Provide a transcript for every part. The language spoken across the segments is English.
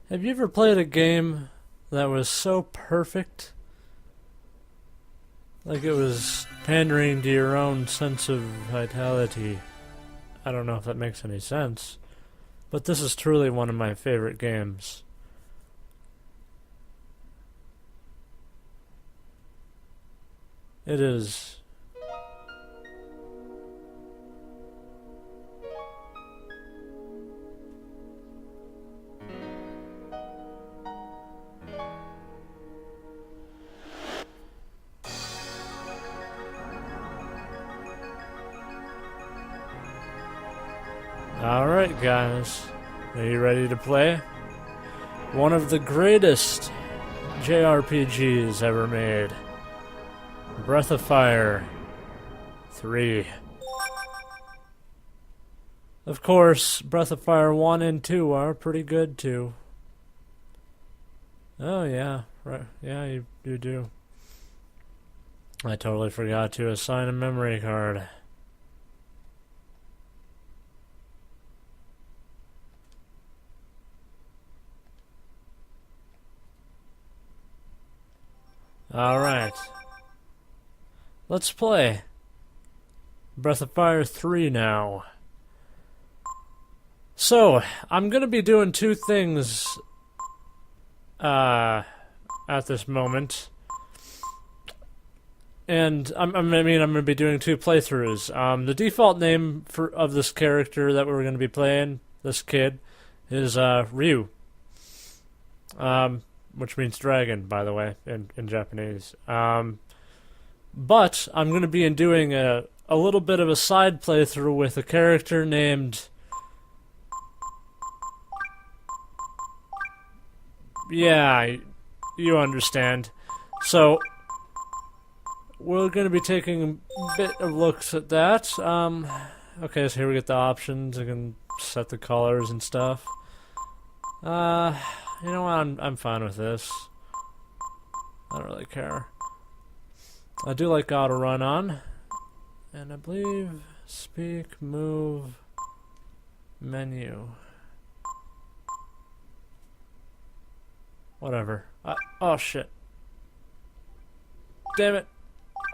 Have you ever played a game that was so perfect? Like it was pandering to your own sense of vitality. I don't know if that makes any sense, but this is truly one of my favorite games. It is. Alright guys, are you ready to play? One of the greatest JRPGs ever made. Breath of Fire 3. Of course, Breath of Fire 1 and 2 are pretty good too. Oh yeah, right. Yeah, you do. I totally forgot to assign a memory card. Alright. Let's play Breath of Fire 3 now. So, I'm gonna be doing two things at this moment. And I'm gonna be doing two playthroughs. The default name of this character that we're gonna be playing, this kid, is Ryu. Which means dragon, by the way, in Japanese. But I'm going to be doing a little bit of a side playthrough with a character named... Yeah, you understand. So, we're going to be taking a bit of looks at that. Okay, so here we get the options. I can set the colors and stuff. You know what, I'm fine with this. I don't really care. I do like auto run on. And I believe speak, move, menu. Whatever. Oh shit. Damn it.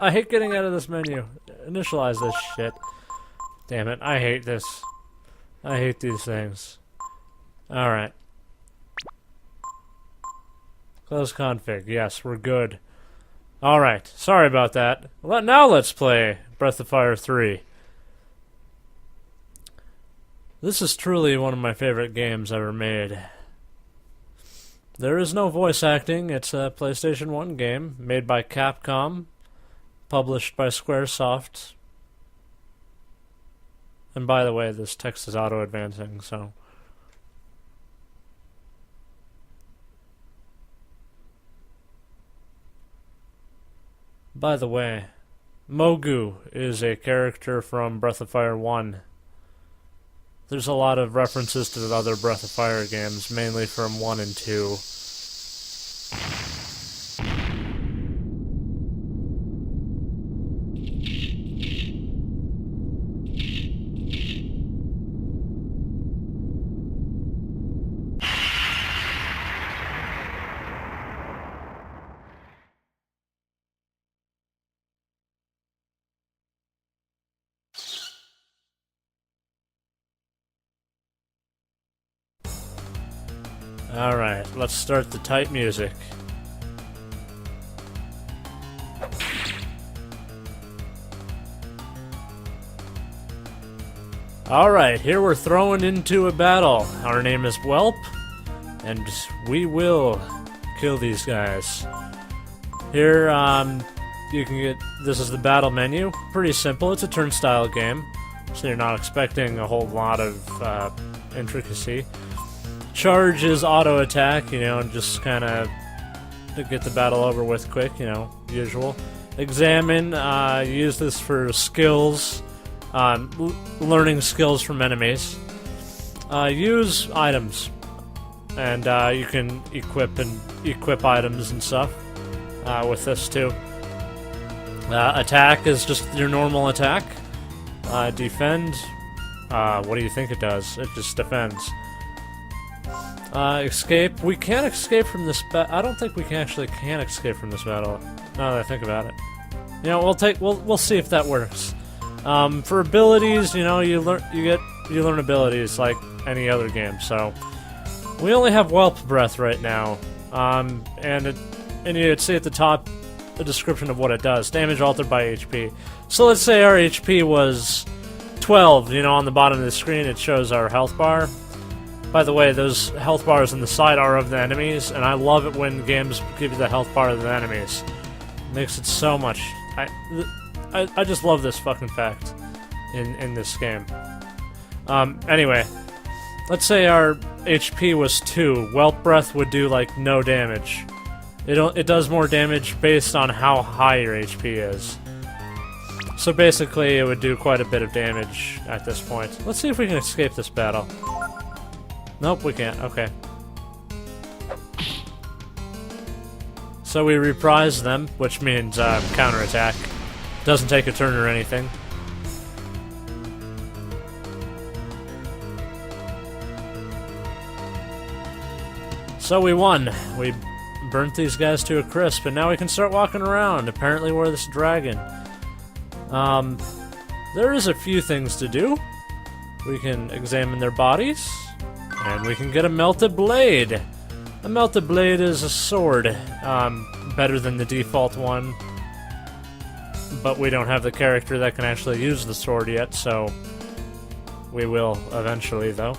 I hate getting out of this menu. Initialize this shit. Damn it, I hate this. I hate these things. Alright. Close config. Yes, we're good. Alright, sorry about that. Now let's play Breath of Fire 3. This is truly one of my favorite games ever made. There is no voice acting. It's a PlayStation 1 game made by Capcom, published by Squaresoft. And by the way, this text is auto-advancing, so... By the way, Mogu is a character from Breath of Fire 1. There's a lot of references to the other Breath of Fire games, mainly from 1 and 2. Alright, let's start the type music. Alright, here we're throwing into a battle. Our name is Whelp, and we will kill these guys. Here, you can get... This is the battle menu. Pretty simple. It's a turnstile game, so you're not expecting a whole lot of intricacy. Charge is auto attack, you know, and just kind of to get the battle over with quick, you know, usual. Examine, use this for skills, learning skills from enemies. Use items, and you can equip items and stuff with this too. Attack is just your normal attack. Defend, what do you think it does? It just defends. Escape. We can't escape from this I don't think we can escape from this battle, now that I think about it. You know, we'll see if that works. For abilities, you know, you learn abilities like any other game, so... We only have Whelp Breath right now, and you'd see at the top a description of what it does. Damage altered by HP. So let's say our HP was 12, you know, on the bottom of the screen it shows our health bar. By the way, those health bars on the side are of the enemies, and I love it when games give you the health bar of the enemies. It makes it so much... I just love this fucking fact in this game. Anyway, let's say our HP was 2. Whelp Breath would do, like, no damage. It does more damage based on how high your HP is. So basically, it would do quite a bit of damage at this point. Let's see if we can escape this battle. Nope, we can't. Okay. So we reprise them, which means counterattack. Doesn't take a turn or anything. So we won. We burnt these guys to a crisp, and now we can start walking around. Apparently we're this dragon. There is a few things to do. We can examine their bodies, and we can get a melted blade. A melted blade is a sword, better than the default one, but we don't have the character that can actually use the sword yet, so we will eventually, though.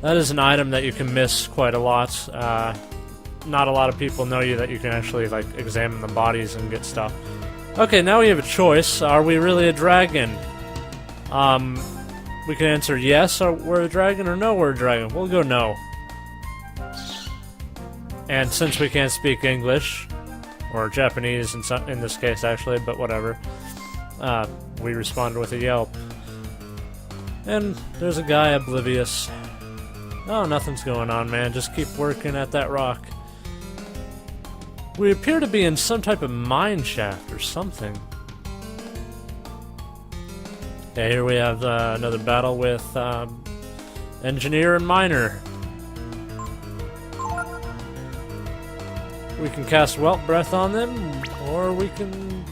That is an item that you can miss quite a lot. Not a lot of people know that you can actually, like, examine the bodies and get stuff. Okay, now we have a choice. Are we really a dragon? We can answer yes, we're a dragon, or no, we're a dragon. We'll go no. And since we can't speak English, or Japanese in this case, actually, but whatever, we respond with a yelp. And there's a guy oblivious. Oh, nothing's going on, man. Just keep working at that rock. We appear to be in some type of mine shaft or something. Okay, here we have another battle with engineer and miner. We can cast Whelp Breath on them, or we can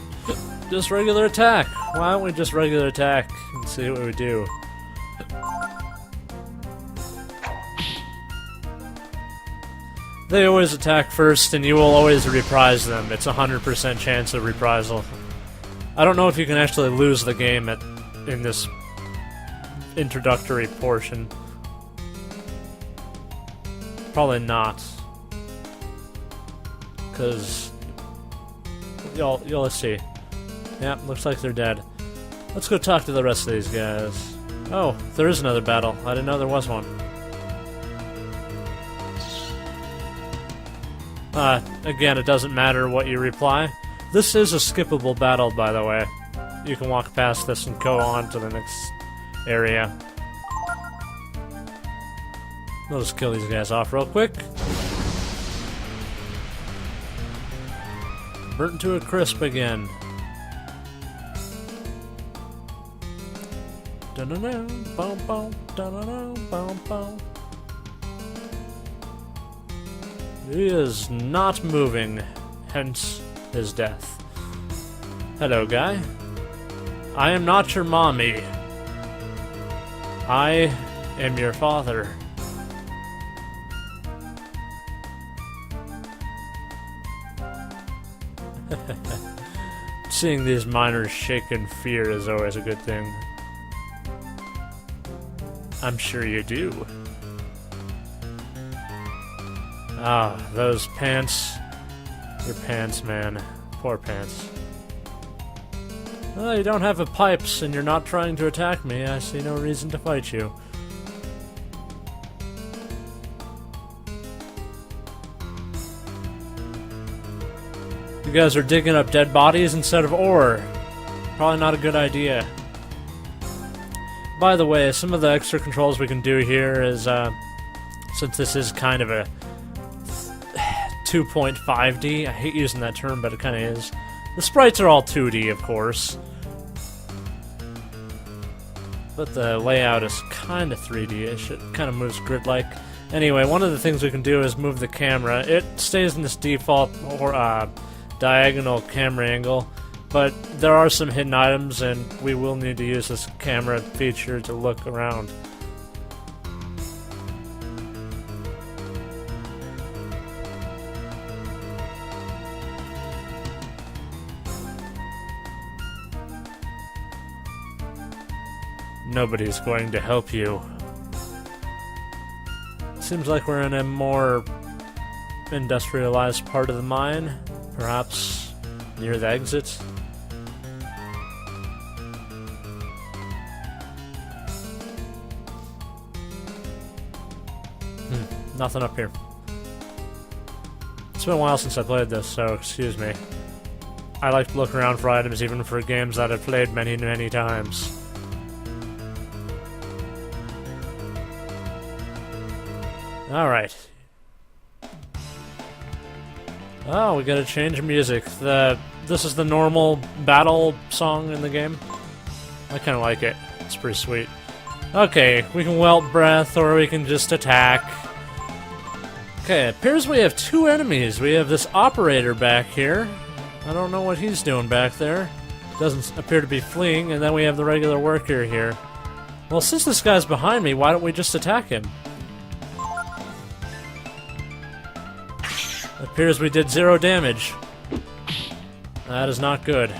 just regular attack. Why don't we just regular attack and see what we do? They always attack first, and you will always reprise them. It's a 100% chance of reprisal. I don't know if you can actually lose the game in this introductory portion. Probably not. Because you'll see. Yeah, looks like they're dead. Let's go talk to the rest of these guys. Oh, there is another battle. I didn't know there was one. Again, it doesn't matter what you reply. This is a skippable battle, by the way. You can walk past this and go on to the next area. We'll just kill these guys off real quick. Burnt to a crisp again. Da-da-da, boom, boom, da-da-da, boom, boom. He is not moving, hence his death. Hello, guy. I am not your mommy. I am your father. Seeing these miners shake in fear is always a good thing. I'm sure you do. Ah, those pants. Your pants, man. Poor pants. Well, you don't have a pipes and you're not trying to attack me. I see no reason to fight you. You guys are digging up dead bodies instead of ore. Probably not a good idea. By the way, some of the extra controls we can do here is, since this is kind of a 2.5D. I hate using that term, but it kind of is. The sprites are all 2D, of course. but the layout is kind of 3D-ish. It kind of moves grid-like. Anyway, one of the things we can do is move the camera. It stays in this default diagonal camera angle, but there are some hidden items, and we will need to use this camera feature to look around. Nobody's going to help you. Seems like we're in a more industrialized part of the mine, perhaps near the exit. Nothing up here. It's been a while since I played this, so excuse me. I like to look around for items even for games that I've played many, many times. Alright. Oh, we gotta change music. This is the normal battle song in the game. I kinda like it. It's pretty sweet. Okay, we can welt breath or we can just attack. Okay, it appears we have two enemies. We have this operator back here. I don't know what he's doing back there. Doesn't appear to be fleeing, and then we have the regular worker here. Well, since this guy's behind me, why don't we just attack him? It appears we did 0 damage. That is not good.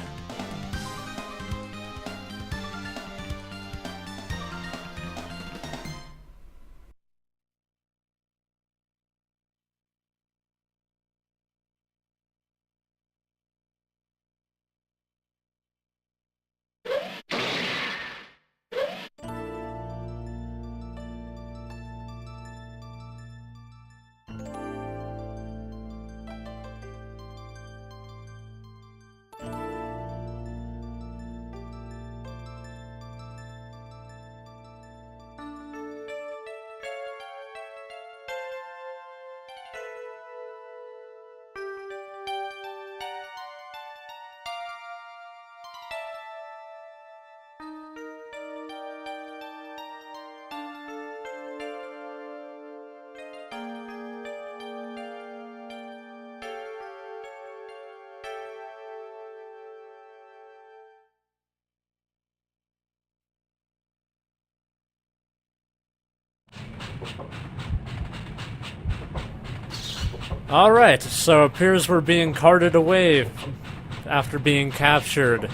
Alright, so it appears we're being carted away after being captured.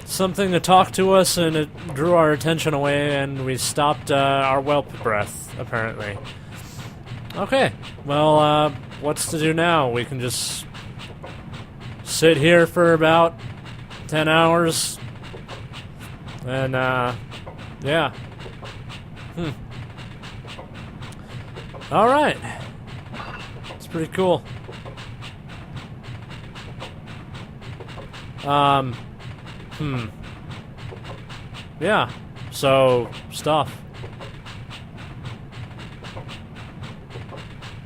Something to talk to us, and it drew our attention away, and we stopped our whelp breath, apparently. Okay, well, what's to do now? We can just sit here for about 10 hours, and, yeah. Alright. Pretty cool. Yeah, so, stuff.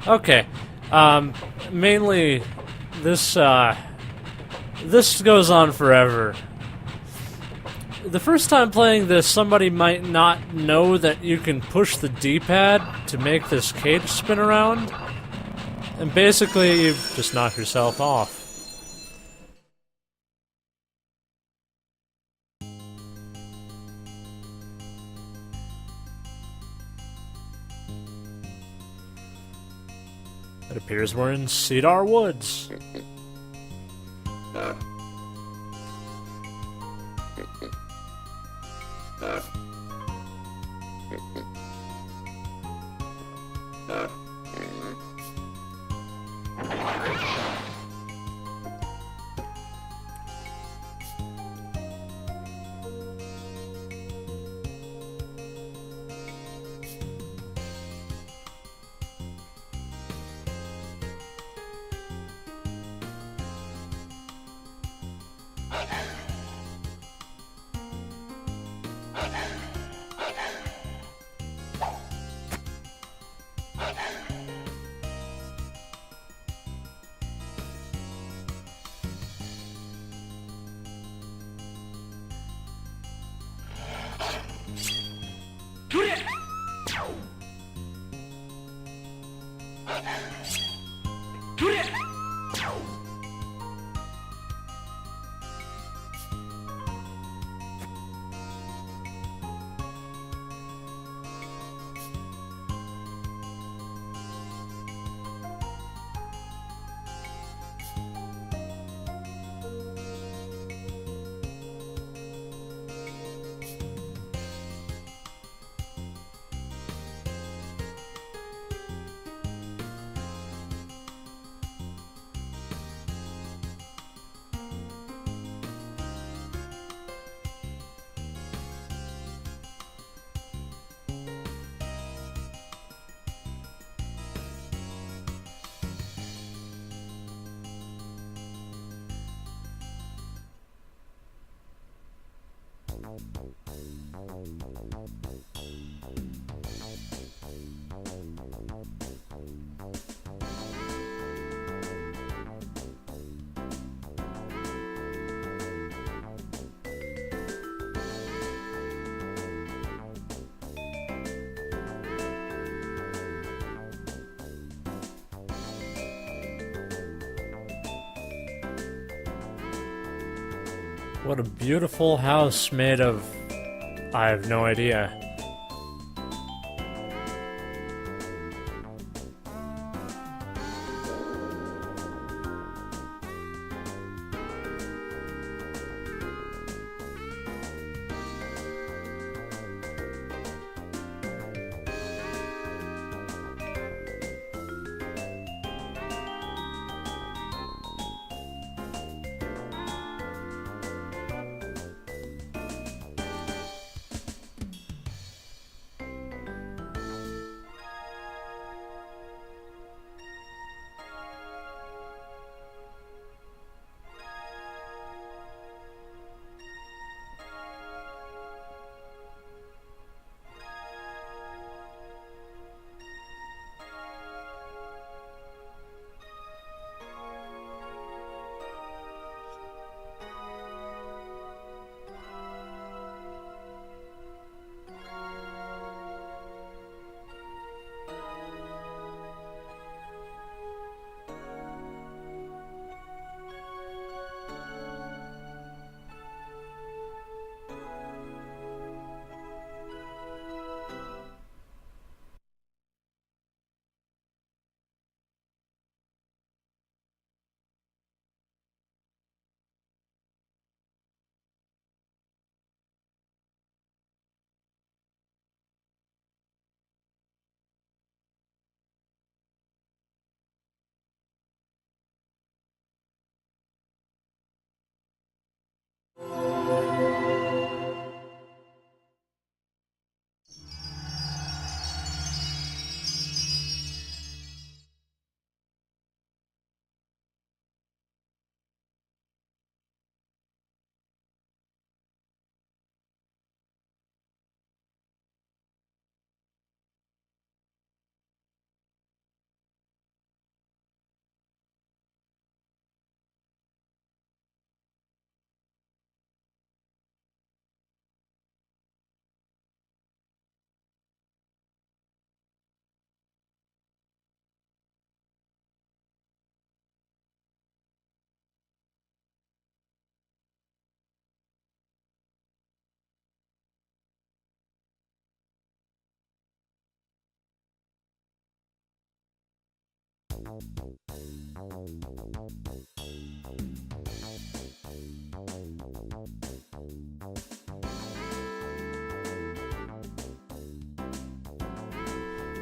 Okay, mainly, this goes on forever. The first time playing this, somebody might not know that you can push the D-pad to make this cage spin around. And basically, you just knock yourself off. It appears we're in Cedar Woods. What a beautiful house made of... I have no idea.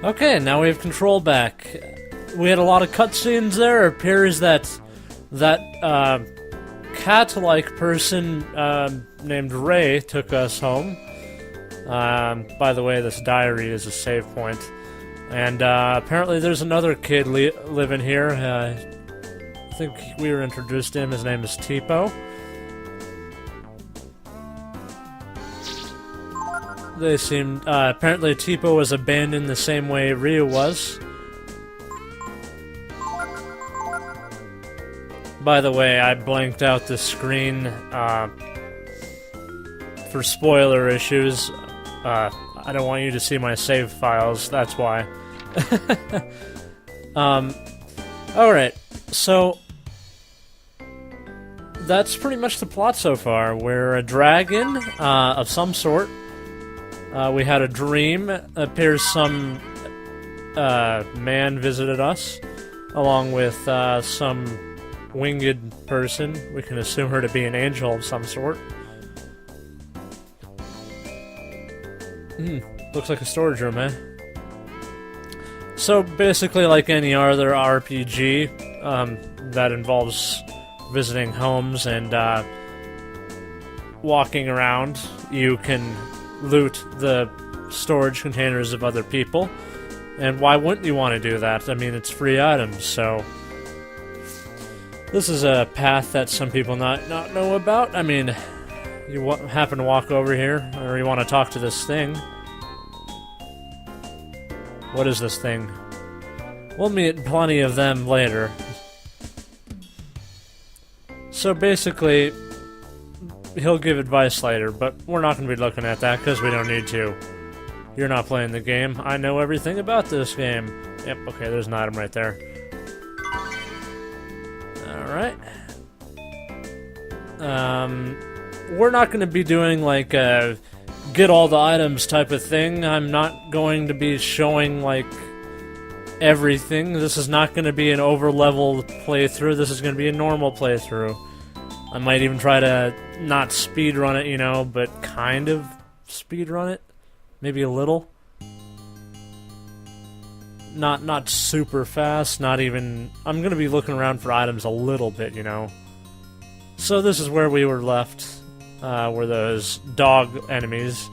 Okay, now we have control back. We had a lot of cutscenes there. It appears that cat-like person named Ray took us home. By the way, this diary is a save point. And apparently there's another kid living here. I think we were introduced to him. His name is Tipo. They seemed... apparently Tipo was abandoned the same way Ryu was. By the way, I blanked out the screen for spoiler issues. I don't want you to see my save files, that's why. Alright, so... that's pretty much the plot so far. We're a dragon of some sort. We had a dream. It appears some man visited us, along with some winged person. We can assume her to be an angel of some sort. Looks like a storage room, eh? So basically, like any other RPG that involves visiting homes and walking around, you can loot the storage containers of other people. And why wouldn't you want to do that? I mean, it's free items, so... this is a path that some people not know about. I mean, you happen to walk over here, or you want to talk to this thing. What is this thing? We'll meet plenty of them later. So basically, he'll give advice later, but we're not going to be looking at that because we don't need to. You're not playing the game. I know everything about this game. Yep, okay, there's an item right there. Alright. we're not going to be doing like a get all the items type of thing. I'm not going to be showing like everything. This is not going to be an over-leveled playthrough. This is going to be a normal playthrough. I might even try to not speedrun it, you know, but kind of speedrun it. Maybe a little. Not super fast, not even... I'm going to be looking around for items a little bit, you know. So this is where we were left, where those dog enemies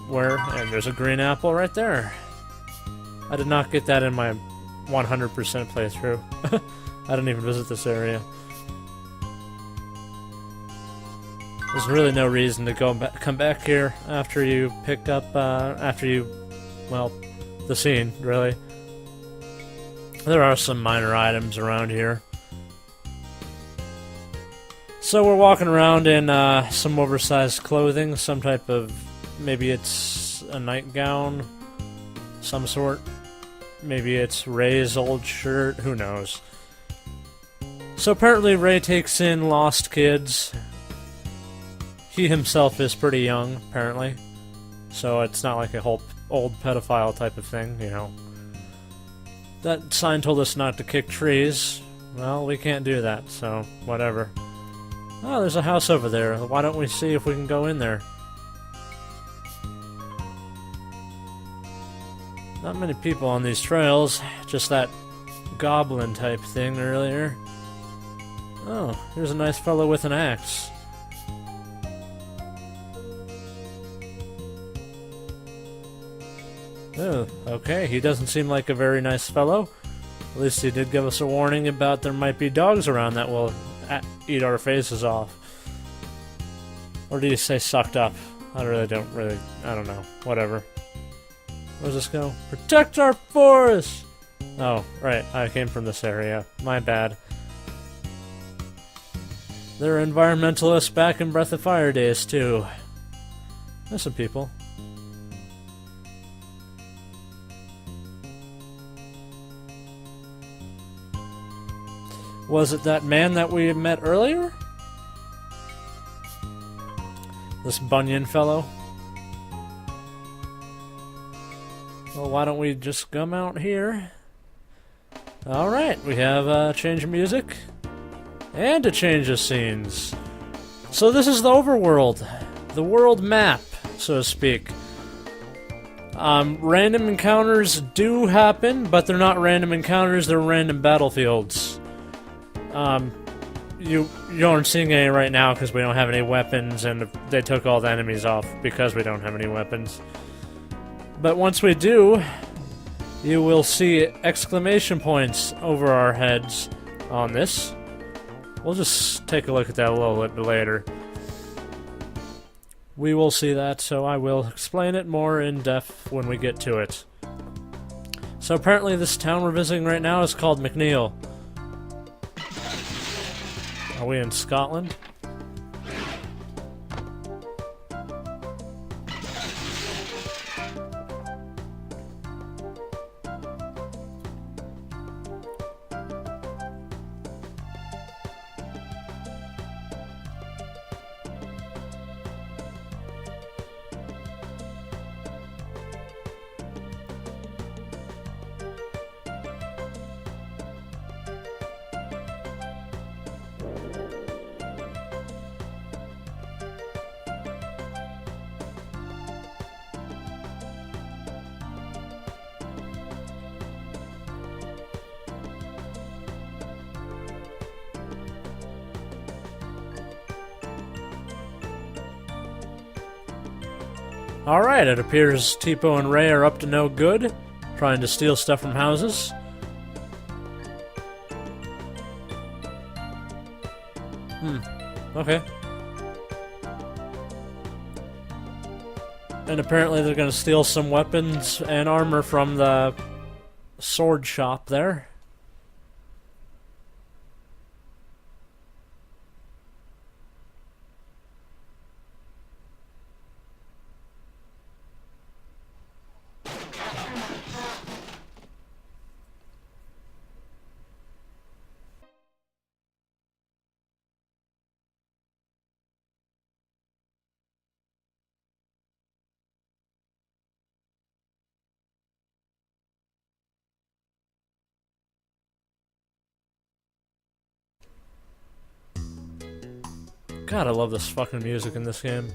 were, and there's a green apple right there. I did not get that in my 100% playthrough. I didn't even visit this area. There's really no reason to come back here after you pick up, well, the scene, really. There are some minor items around here. So we're walking around in some oversized clothing, some type of, maybe it's a nightgown, some sort. Maybe it's Ray's old shirt, who knows. So apparently Ray takes in lost kids. He himself is pretty young, apparently. So it's not like a whole old pedophile type of thing, you know. That sign told us not to kick trees. Well, we can't do that, so whatever. Oh, there's a house over there. Why don't we see if we can go in there? Not many people on these trails, just that goblin type thing earlier. Oh, here's a nice fellow with an axe. Oh, okay, he doesn't seem like a very nice fellow. At least he did give us a warning about there might be dogs around that will eat our faces off. Or did he say sucked up? I don't know. Whatever. Where's this go? Protect our forest! Oh, right, I came from this area. My bad. There are environmentalists back in Breath of Fire days, too. There's some people. Was it that man that we met earlier? This Bunyan fellow? Well, why don't we just come out here? Alright, we have a change of music and a change of scenes. So this is the overworld. The world map, so to speak. Random encounters do happen, but they're not random encounters, they're random battlefields. You aren't seeing any right now because we don't have any weapons, and they took all the enemies off because we don't have any weapons. But once we do, you will see exclamation points over our heads on this. We'll just take a look at that a little bit later. We will see that, so I will explain it more in depth when we get to it. So apparently this town we're visiting right now is called McNeil. Are we in Scotland? Alright, it appears Tipo and Ray are up to no good, trying to steal stuff from houses. Okay. And apparently they're gonna steal some weapons and armor from the sword shop there. God, I love this fucking music in this game.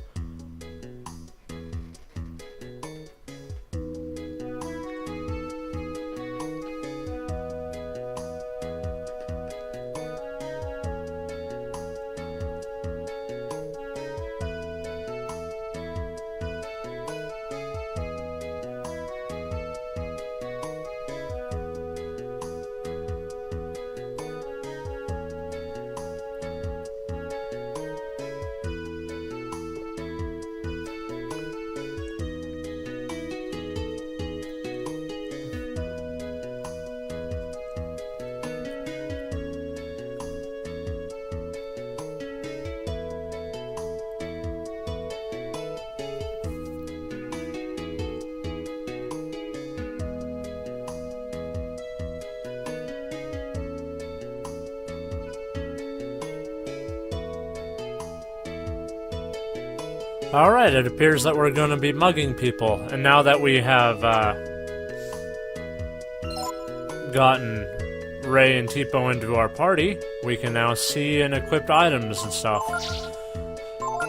Alright, it appears that we're going to be mugging people, and now that we have gotten Ray and Tipo into our party, we can now see and equip items and stuff.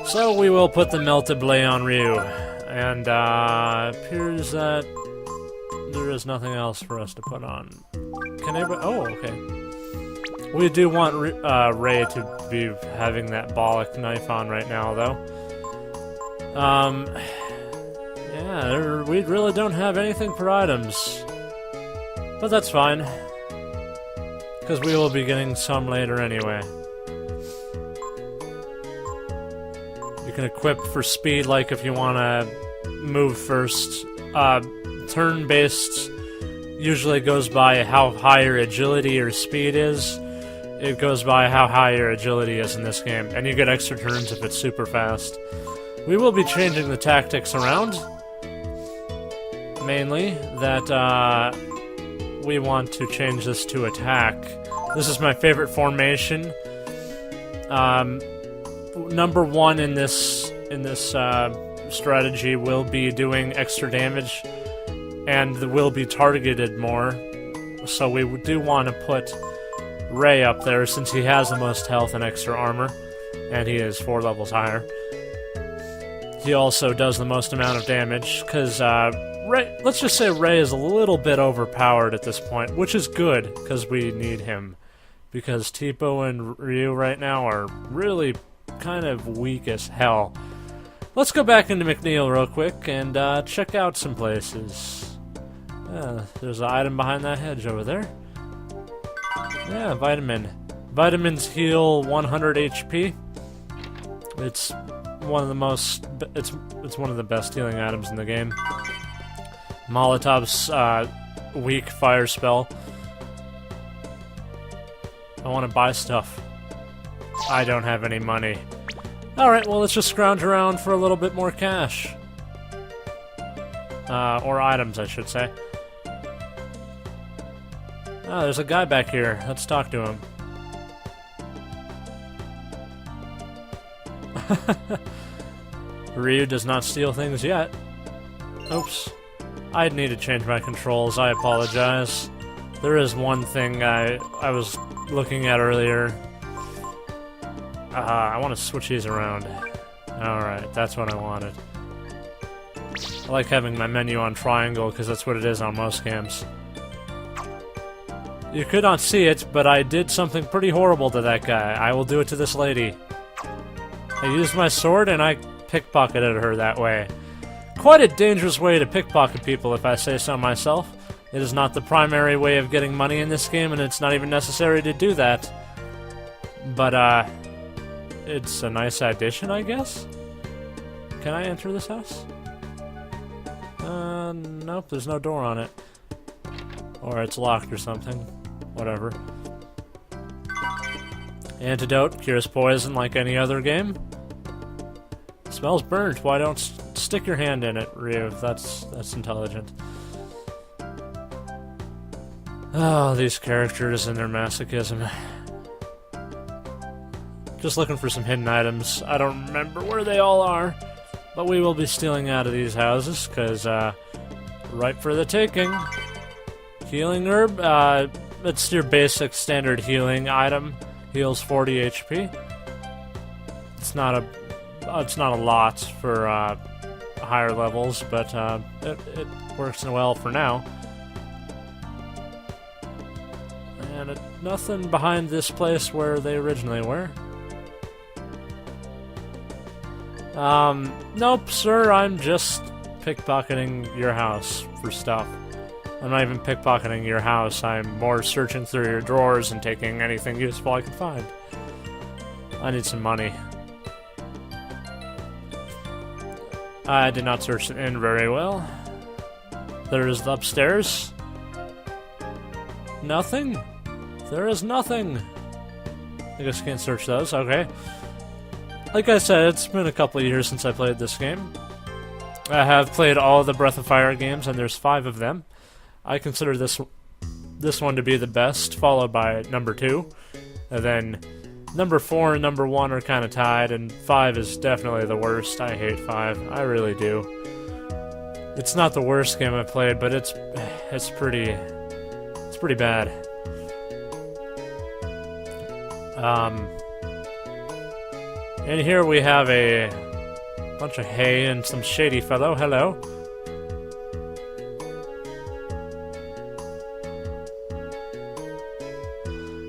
So we will put the melted blade on Ryu, and appears that there is nothing else for us to put on. Can anybody? Oh, okay. We do want Ray to be having that bollock knife on right now, though. Yeah, we really don't have anything for items. But that's fine. Because we will be getting some later anyway. You can equip for speed, like if you want to move first. Turn-based usually goes by how high your agility or speed is. It goes by how high your agility is in this game. And you get extra turns if it's super fast. We will be changing the tactics around. Mainly, that we want to change this to attack. This is my favorite formation. Number one in this strategy will be doing extra damage, and will be targeted more. So we do want to put Ray up there since he has the most health and extra armor, and he is 4 levels higher. He also does the most amount of damage, because Ray, let's just say Ray is a little bit overpowered at this point, which is good, because we need him. Because Tipo and Ryu right now are really kind of weak as hell. Let's go back into McNeil real quick and check out some places. There's an item behind that hedge over there. Yeah, vitamin. Vitamins heal 100 HP. It's one of the most. It's one of the best healing items in the game. Molotov's weak fire spell. I want to buy stuff. I don't have any money. Alright, well, let's just scrounge around for a little bit more cash. Or items, I should say. Oh, there's a guy back here. Let's talk to him. Ryu does not steal things yet. Oops. I need to change my controls. I apologize. There is one thing I was looking at earlier. I want to switch these around. Alright, that's what I wanted. I like having my menu on triangle because that's what it is on most games. You could not see it, but I did something pretty horrible to that guy. I will do it to this lady. I used my sword and I pickpocketed her that way. Quite a dangerous way to pickpocket people, if I say so myself. It is not the primary way of getting money in this game, and it's not even necessary to do that. But, it's a nice addition, I guess? Can I enter this house? Nope, there's no door on it. Or it's locked or something. Whatever. Antidote, cures poison like any other game. Smells burnt. Why don't stick your hand in it, Ryu? That's intelligent. Oh, these characters and their masochism. Just looking for some hidden items. I don't remember where they all are, but we will be stealing out of these houses, because, right for the taking. Healing herb, it's your basic standard healing item. Heals 40 HP. It's not a lot for higher levels, but it works well for now. And nothing behind this place where they originally were. Nope, sir, I'm just pickpocketing your house for stuff. I'm not even pickpocketing your house, I'm more searching through your drawers and taking anything useful I can find. I need some money. I did not search the inn very well. There is the upstairs. Nothing? There is nothing. I guess I can't search those, okay. Like I said, it's been a couple of years since I played this game. I have played all the Breath of Fire games, and there's 5 of them. I consider this one to be the best, followed by number 2. And then number 4 and number 1 are kind of tied, and 5 is definitely the worst. I hate 5. I really do. It's not the worst game I've played, but it's pretty bad. And here we have a bunch of hay and some shady fellow. Hello.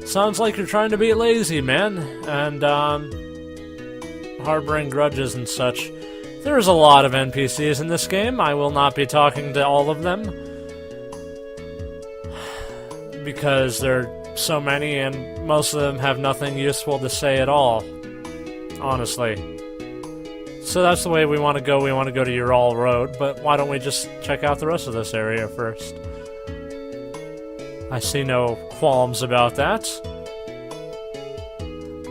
Sounds like you're trying to be lazy, man, and harboring grudges and such. There's a lot of NPCs in this game. I will not be talking to all of them because there are so many, and most of them have nothing useful to say at all. Honestly. So that's the way we want to go. We want to go to Ural Road, but why don't we just check out the rest of this area first? I see no qualms about that.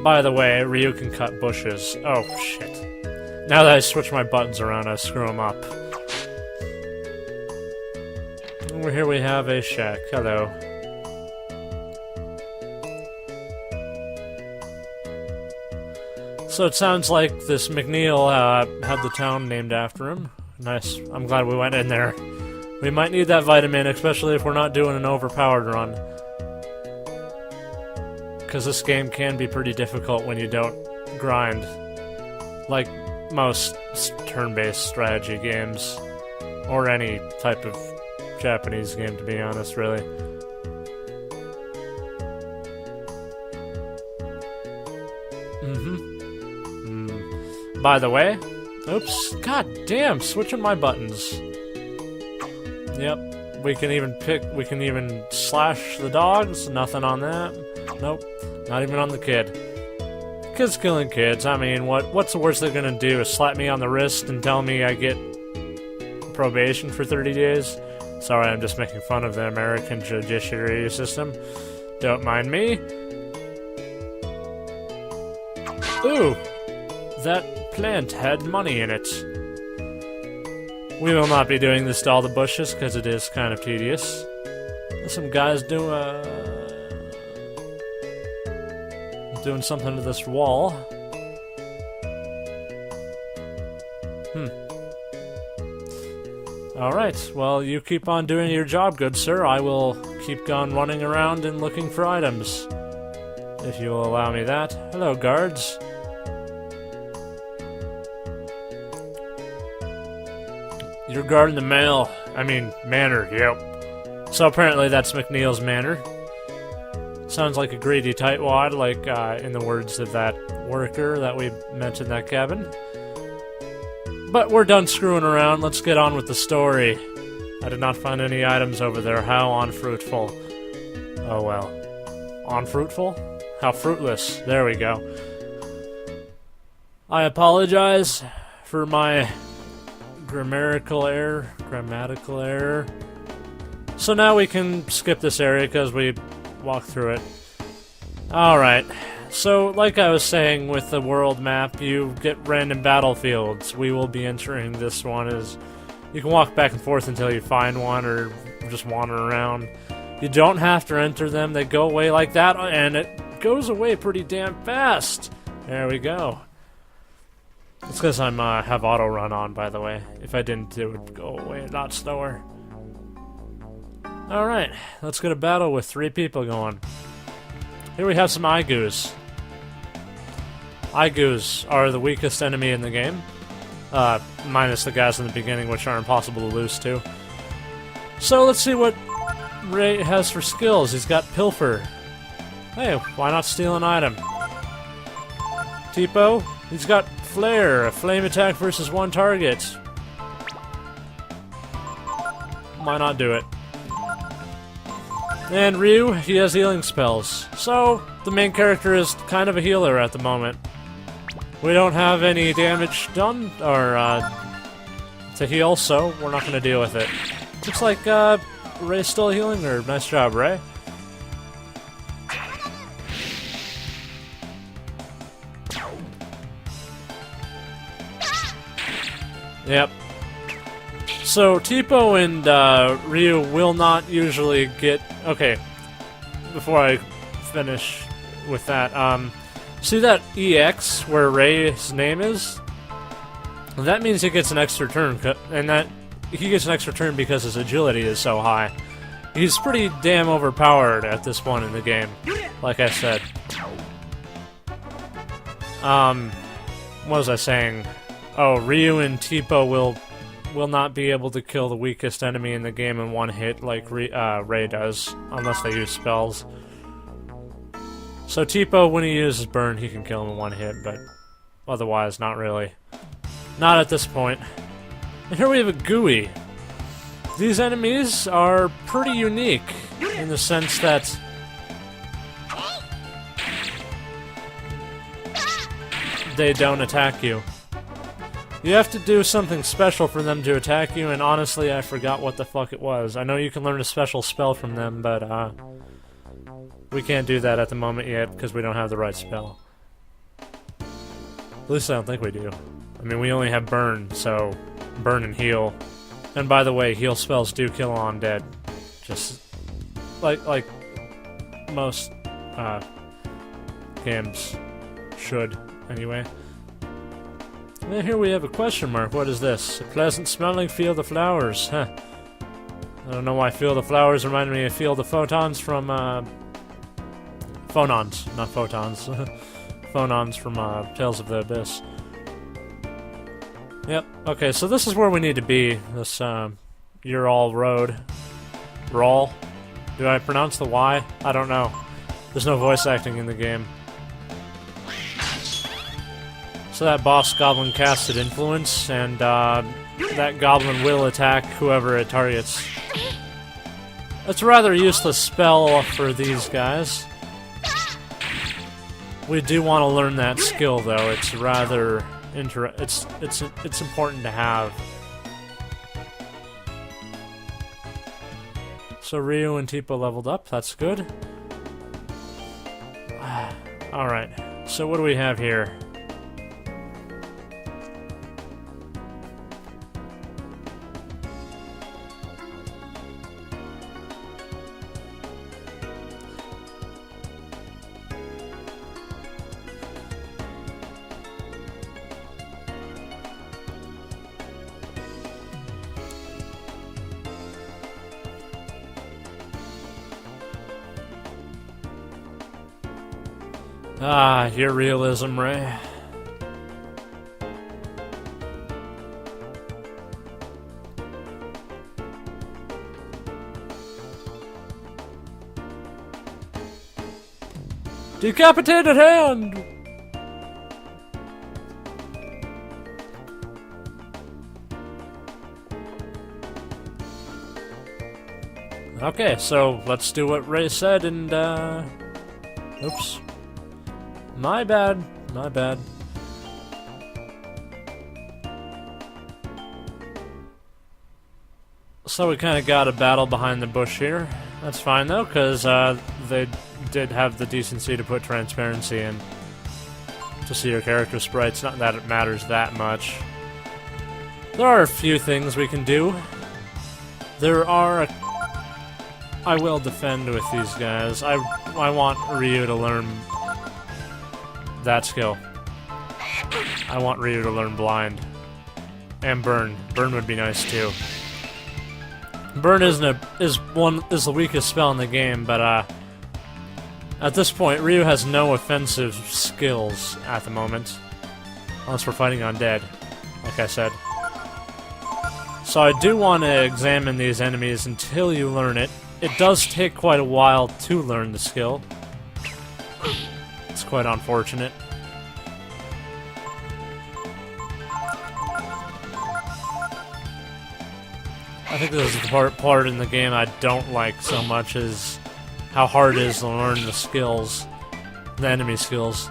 By the way, Ryu can cut bushes. Oh, shit. Now that I switch my buttons around, I screw them up. Over here we have a shack. Hello. So it sounds like this McNeil had the town named after him. Nice. I'm glad we went in there. We might need that vitamin, especially if we're not doing an overpowered run. Because this game can be pretty difficult when you don't grind. Like most turn-based strategy games. Or any type of Japanese game, to be honest, really. By the way, oops, god damn, switching my buttons. Yep, we can even slash the dogs, nothing on that. Nope, not even on the kid. Kids killing kids, I mean, what's the worst they're gonna do, is slap me on the wrist and tell me I get probation for 30 days? Sorry, I'm just making fun of the American judiciary system. Don't mind me. Ooh, that plant had money in it. We will not be doing this to all the bushes because it is kind of tedious. There's some guys doing something to this wall. Alright, well, you keep on doing your job, good sir. I will keep on running around and looking for items. If you will allow me that. Hello, guards. You're guarding the manor, yep. So apparently that's McNeil's manor. Sounds like a greedy tightwad, like in the words of that worker that we met in that cabin. But we're done screwing around, let's get on with the story. I did not find any items over there, how unfruitful. Oh well. Unfruitful? How fruitless, there we go. I apologize for my grammatical error. So now we can skip this area because we walked through it. Alright, so like I was saying with the world map, you get random battlefields. We will be entering this one as you can walk back and forth until you find one or just wander around. You don't have to enter them, they go away like that, and it goes away pretty damn fast. There we go. It's because I'm have auto run on, by the way. If I didn't, it would go away a lot slower. Alright, let's get a battle with 3 people going. Here we have some Igus. Aigus are the weakest enemy in the game. Minus the guys in the beginning, which are impossible to lose to. So let's see what Ray has for skills. He's got Pilfer. Hey, why not steal an item? Tipo, he's got Flare, a flame attack versus one target. Why not do it? And Ryu, he has healing spells. So, the main character is kind of a healer at the moment. We don't have any damage done, or, to heal, so we're not gonna deal with it. Looks like, Ray's still healing her. Nice job, Ray. Yep. So, Tipo and Ryu will not usually get... Okay, before I finish with that, see that EX where Ray's name is? That means he gets an extra turn, and that he gets an extra turn because his agility is so high. He's pretty damn overpowered at this point in the game, like I said. What was I saying? Oh, Ryu and Tipo will not be able to kill the weakest enemy in the game in one hit like Ray does, unless they use spells. So Tipo, when he uses Burn, he can kill him in one hit, but otherwise, not really. Not at this point. And here we have a GUI. These enemies are pretty unique, in the sense that they don't attack you. You have to do something special for them to attack you, and honestly, I forgot what the fuck it was. I know you can learn a special spell from them, but, we can't do that at the moment yet, because we don't have the right spell. At least I don't think we do. I mean, we only have Burn, so Burn and Heal. And by the way, heal spells do kill undead. Just like most, games should, anyway. And then here we have a question mark. What is this? A pleasant smelling Field of Flowers. Huh. I don't know why Field of Flowers reminded me of Field of Photons from, Phonons, not Photons. Phonons from, Tales of the Abyss. Yep, okay, so this is where we need to be. This, Ural Road. Rawl? Do I pronounce the Y? I don't know. There's no voice acting in the game. So that boss goblin casted Influence, and that goblin will attack whoever it targets. It's a rather useless spell for these guys. We do want to learn that skill, though. It's rather it's important to have. So Ryu and Tipo leveled up. That's good. All right. So what do we have here? Ah, your realism, Ray. Decapitated hand! Okay, so let's do what Ray said and, oops. My bad. My bad. So we kind of got a battle behind the bush here. That's fine though, because they did have the decency to put transparency in to see your character sprites. Not that it matters that much. There are a few things we can do. I will defend with these guys. I want Ryu to learn that skill. I want Ryu to learn Blind. And Burn. Burn would be nice too. Burn is the weakest spell in the game, but At this point, Ryu has no offensive skills at the moment. Unless we're fighting undead, like I said. So I do want to examine these enemies until you learn it. It does take quite a while to learn the skill. It's quite unfortunate. I think this is the part in the game I don't like so much, is how hard it is to learn the skills, the enemy skills.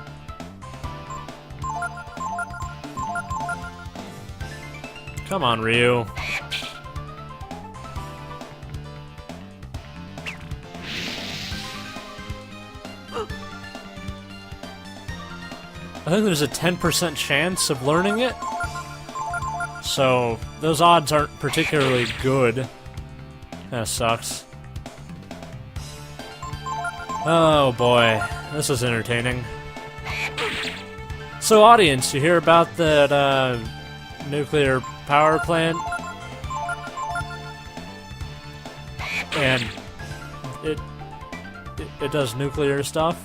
Come on, Ryu. I think there's a 10% chance of learning it. So, those odds aren't particularly good. That sucks. Oh boy, this is entertaining. So audience, you hear about that nuclear power plant? And it does nuclear stuff?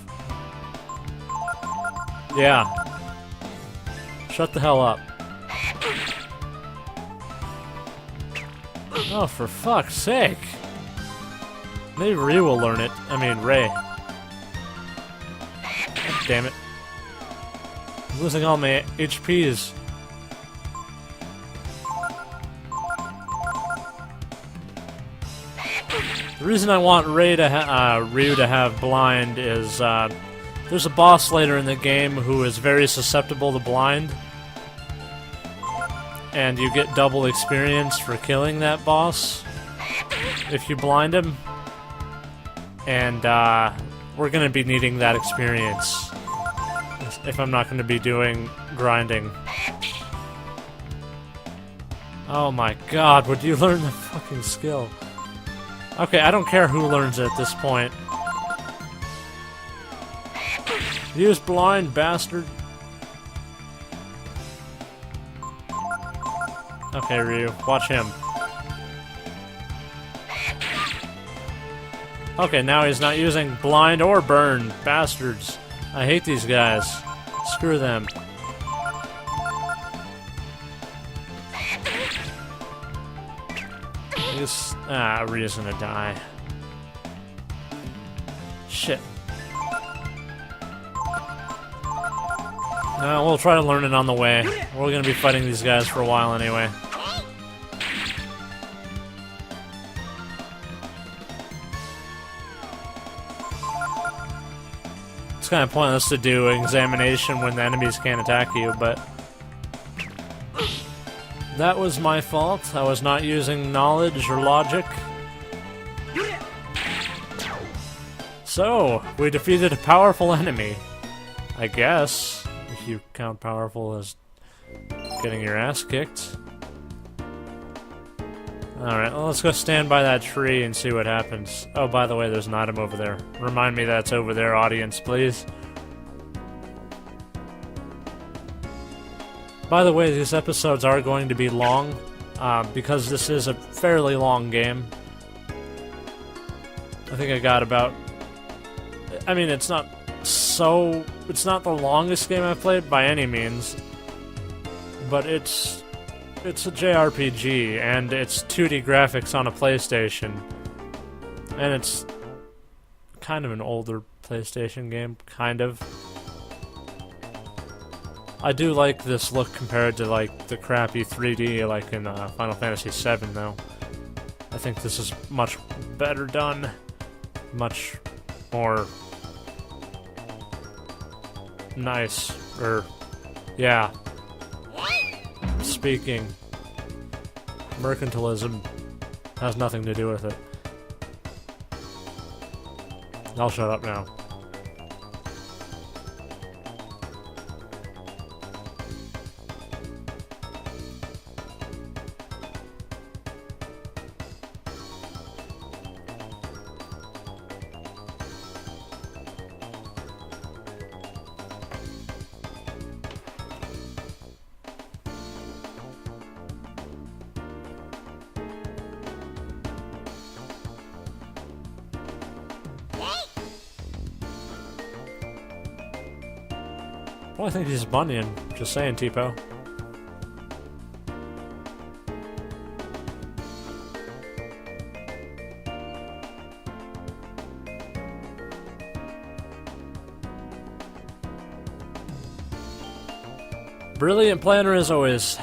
Yeah. Shut the hell up. Oh, for fuck's sake. Maybe Ryu will learn it. I mean, Ray. God damn it. I'm losing all my HPs. The reason I want Ryu to have blind is, there's a boss later in the game who is very susceptible to blind. And you get double experience for killing that boss if you blind him. And we're going to be needing that experience if I'm not going to be doing grinding. Oh my god, would you learn the fucking skill? Okay, I don't care who learns it at this point. Use blind, bastard. Okay, Ryu, watch him. Okay, now he's not using blind or burn. Bastards. I hate these guys. Screw them. Ryu's gonna die. Shit. No, we'll try to learn it on the way. We're gonna be fighting these guys for a while anyway. It's kind of pointless to do an examination when the enemies can't attack you, but that was my fault. I was not using knowledge or logic. So, we defeated a powerful enemy. I guess, if you count powerful as getting your ass kicked. Alright, well, let's go stand by that tree and see what happens. Oh, by the way, there's an item over there. Remind me that's over there, audience, please. By the way, these episodes are going to be long, because this is a fairly long game. I think I got about... I mean, it's not the longest game I've played by any means, but it's a JRPG, and it's 2D graphics on a PlayStation, and it's kind of an older PlayStation game, kind of. I do like this look compared to, like, the crappy 3D, like in Final Fantasy VII, though. I think this is much better done, much more nice, yeah. Speaking. Mercantilism has nothing to do with it. I'll shut up now. Oh, I think he's Bunyan. Just saying, Tipo. Brilliant planner as always.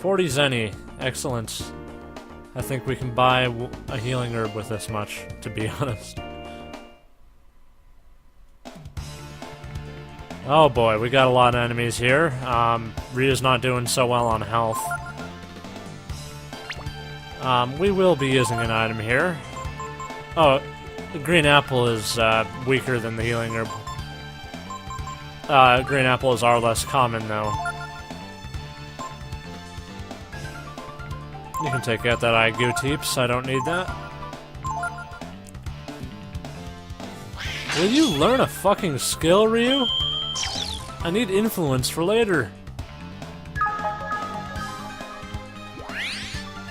$40 zenny. Excellent. I think we can buy a healing herb with this much, to be honest. Oh boy, we got a lot of enemies here. Ryu's not doing so well on health. We will be using an item here. Oh, the green apple is weaker than the healing herb. Green apples are less common though. You can take out that Aigu Teeps, I don't need that. Will you learn a fucking skill, Ryu? I need influence for later.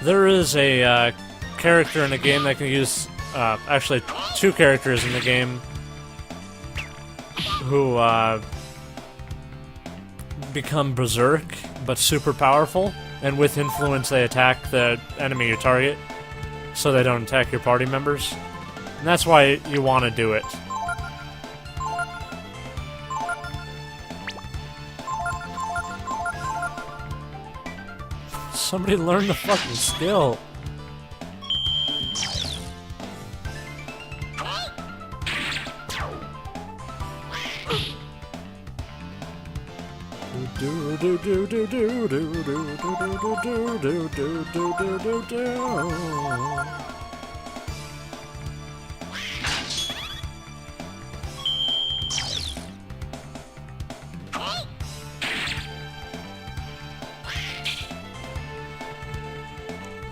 There is a character in the game that can use, actually 2 characters in the game who become berserk, but super powerful. And with influence, they attack the enemy you target, so they don't attack your party members. And that's why you want to do it. Somebody learn the fucking skill.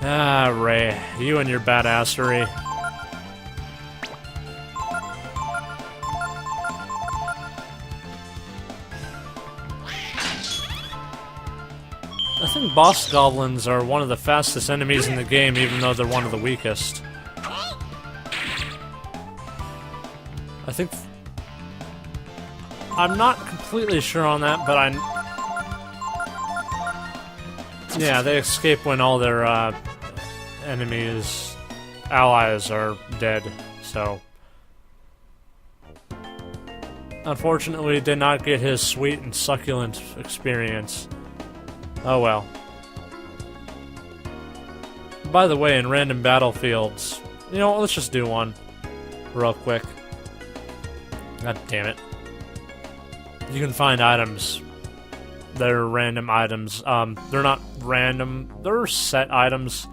Ah, Ray, you and your badassery. I think boss goblins are one of the fastest enemies in the game, even though they're one of the weakest. I think... I'm not completely sure on that, but yeah, they escape when all their enemies, allies are dead, so... Unfortunately, did not get his sweet and succulent experience. Oh well. By the way, in random battlefields... You know what, let's just do one. Real quick. God damn it. You can find items. They're random items. They're not random. They're set items.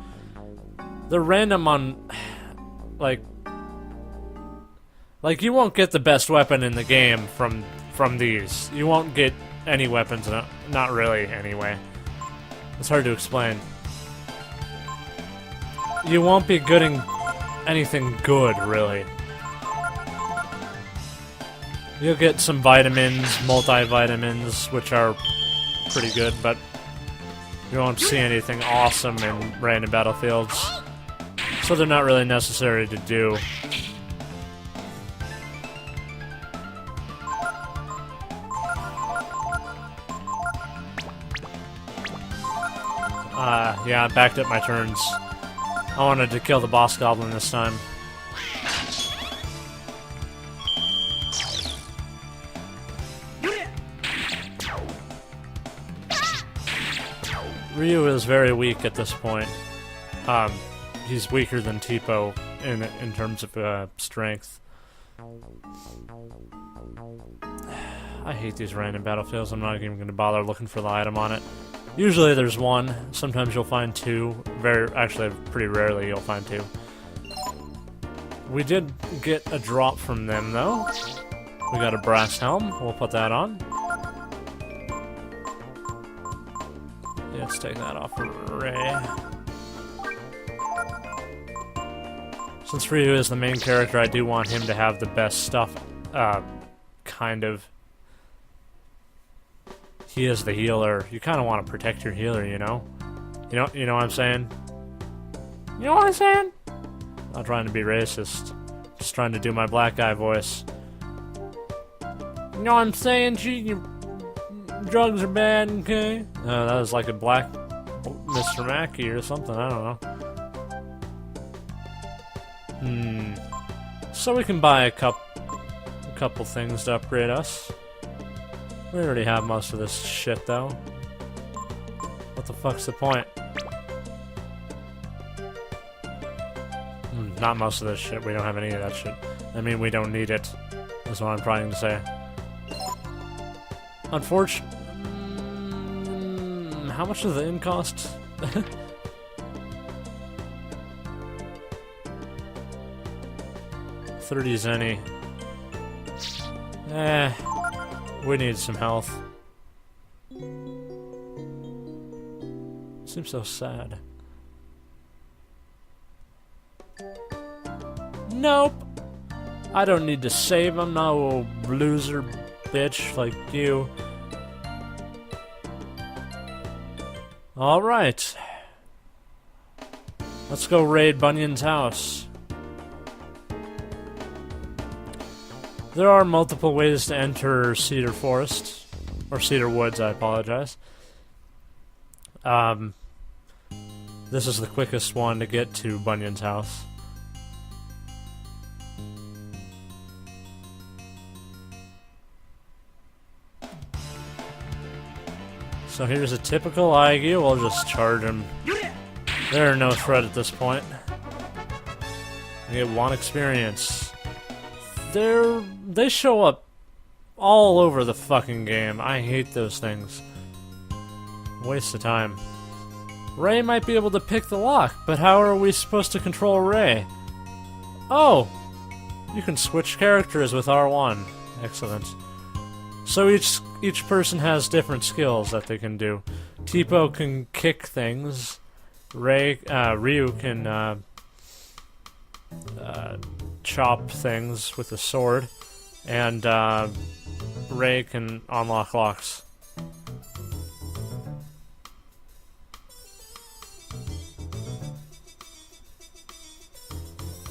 They're random on... Like, you won't get the best weapon in the game from these. You won't get any weapons, not really, anyway. It's hard to explain. You won't be getting anything good, really. You'll get some vitamins, multivitamins, which are pretty good, but you won't see anything awesome in random battlefields. So they're not really necessary to do. Yeah, I backed up my turns. I wanted to kill the boss goblin this time. Ryu is very weak at this point. He's weaker than Tipo in terms of strength. I hate these random battlefields. I'm not even going to bother looking for the item on it. Usually there's one. Sometimes you'll find two. Actually, pretty rarely you'll find two. We did get a drop from them, though. We got a brass helm. We'll put that on. Yeah, let's take that off for Ray. Since Ryu is the main character, I do want him to have the best stuff, kind of. he is the healer. You kind of want to protect your healer, you know? You know what I'm saying? You know what I'm saying? Not trying to be racist. Just trying to do my black guy voice. You know what I'm saying? Drugs are bad, okay? That was like a black Mr. Mackey or something, I don't know. So we can buy a couple things to upgrade us. We already have most of this shit, though. What the fuck's the point? Not most of this shit. We don't have any of that shit. I mean, we don't need it. That's what I'm trying to say. Unfortunately... how much does the inn cost? 30 zenny. We need some health. Seems so sad. Nope! I don't need to save. I'm not a little loser bitch like you. Alright. Let's go raid Bunyan's house. There are multiple ways to enter Cedar Forest. Or Cedar Woods, I apologize. This is the quickest one to get to Bunyan's house. So here's a typical Aigyu. We'll just charge him. They're no threat at this point. I get 1 experience. They show up all over the fucking game. I hate those things. Waste of time. Ray might be able to pick the lock, but how are we supposed to control Ray? Oh! You can switch characters with R1. Excellent. So each person has different skills that they can do. Tipo can kick things. Ryu can chop things with a sword, and Ray can unlock locks.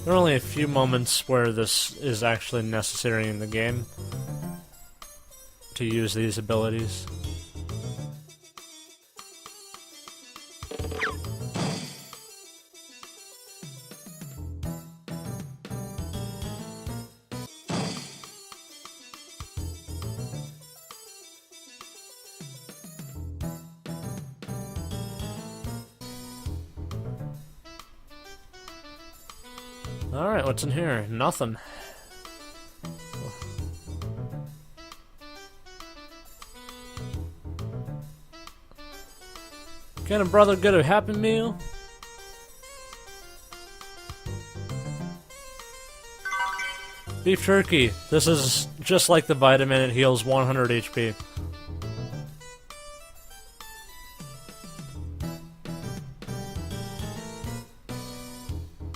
There are only a few moments where this is actually necessary in the game to use these abilities. Alright, what's in here? Nothing. Can a brother get a Happy Meal? Beef jerky. This is just like the vitamin, it heals 100 HP.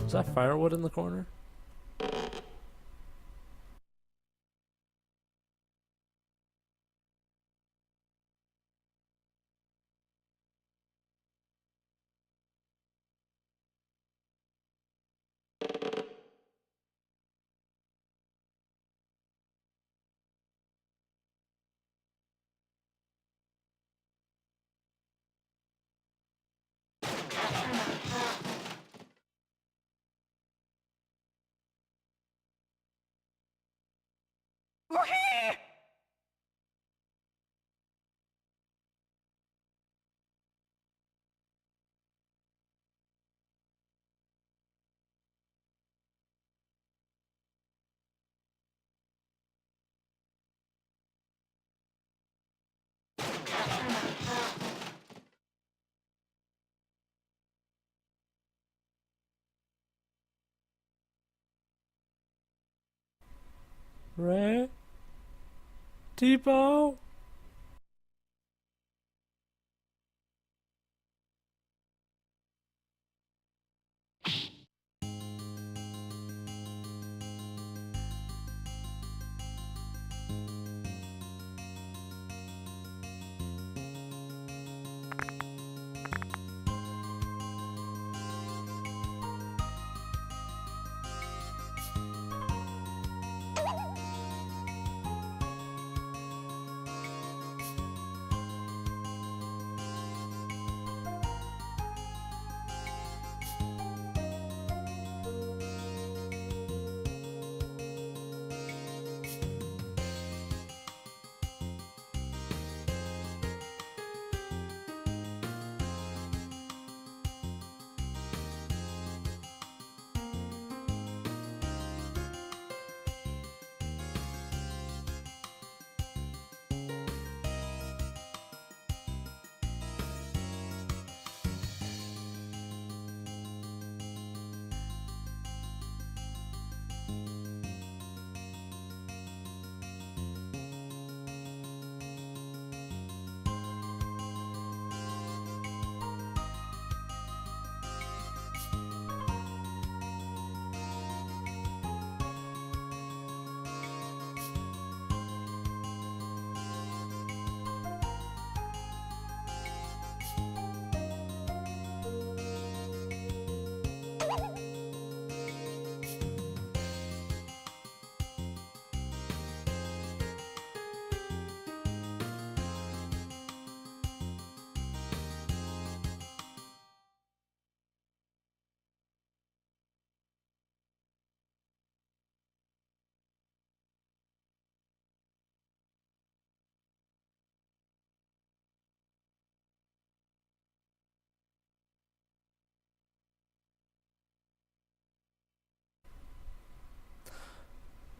Is that firewood in the corner? Ray? Tipo?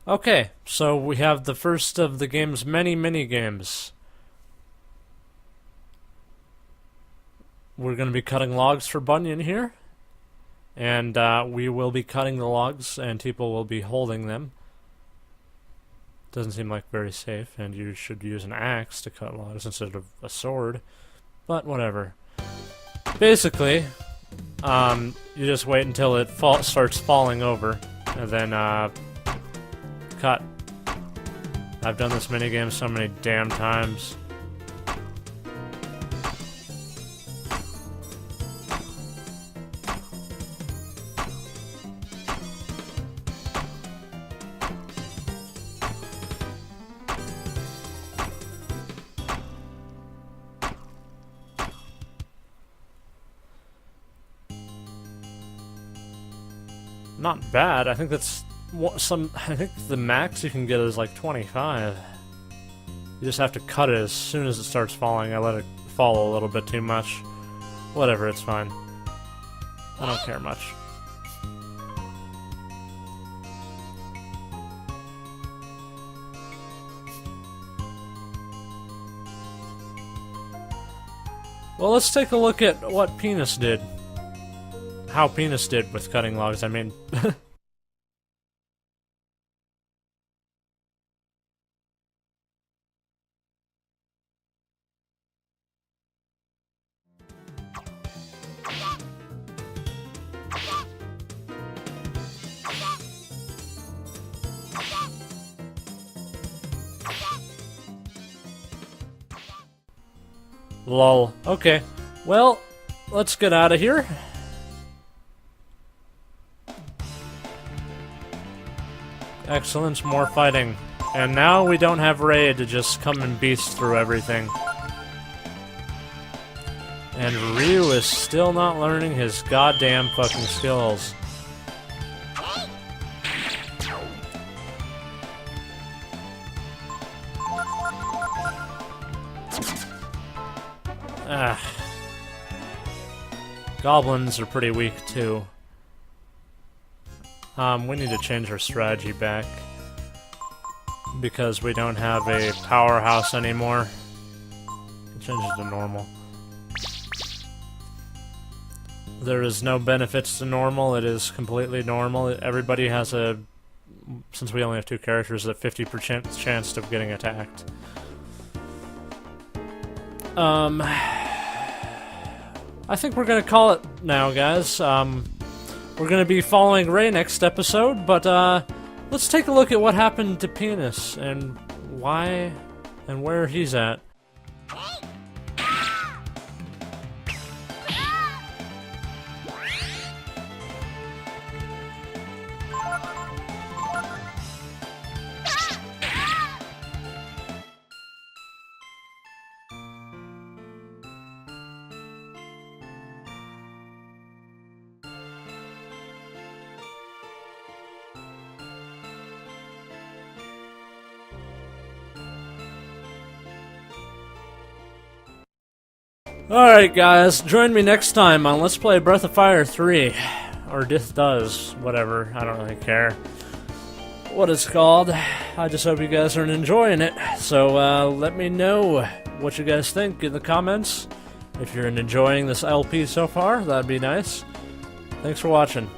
Okay, so we have the first of the game's many mini-games. We're going to be cutting logs for Bunyan here. And we will be cutting the logs, and people will be holding them. Doesn't seem like very safe, and you should use an axe to cut logs instead of a sword. But whatever. Basically, you just wait until it starts falling over, and then cut. I've done this minigame so many damn times. Not bad. I think that's I think the max you can get is like 25. You just have to cut it as soon as it starts falling. I let it fall a little bit too much. Whatever, it's fine. I don't care much. Well, let's take a look at what Penis did. How Penis did with cutting logs, I mean. Lol. Okay. Well, let's get out of here. Excellent, more fighting. And now we don't have Ray to just come and beast through everything. And Ryu is still not learning his goddamn fucking skills. Ah. Goblins are pretty weak too. We need to change our strategy back because we don't have a powerhouse anymore. Change it to normal. There is no benefits to normal. It is completely normal. Everybody has a, since we only have 2 characters, a 50% chance of getting attacked. I think we're gonna call it now, guys. We're gonna be following Ray next episode, but let's take a look at what happened to Penis and why and where he's at. Alright guys, join me next time on Let's Play Breath of Fire 3. Or Dith Does, whatever, I don't really care what it's called. I just hope you guys are enjoying it. So let me know what you guys think in the comments. If you're enjoying this LP so far, that'd be nice. Thanks for watching.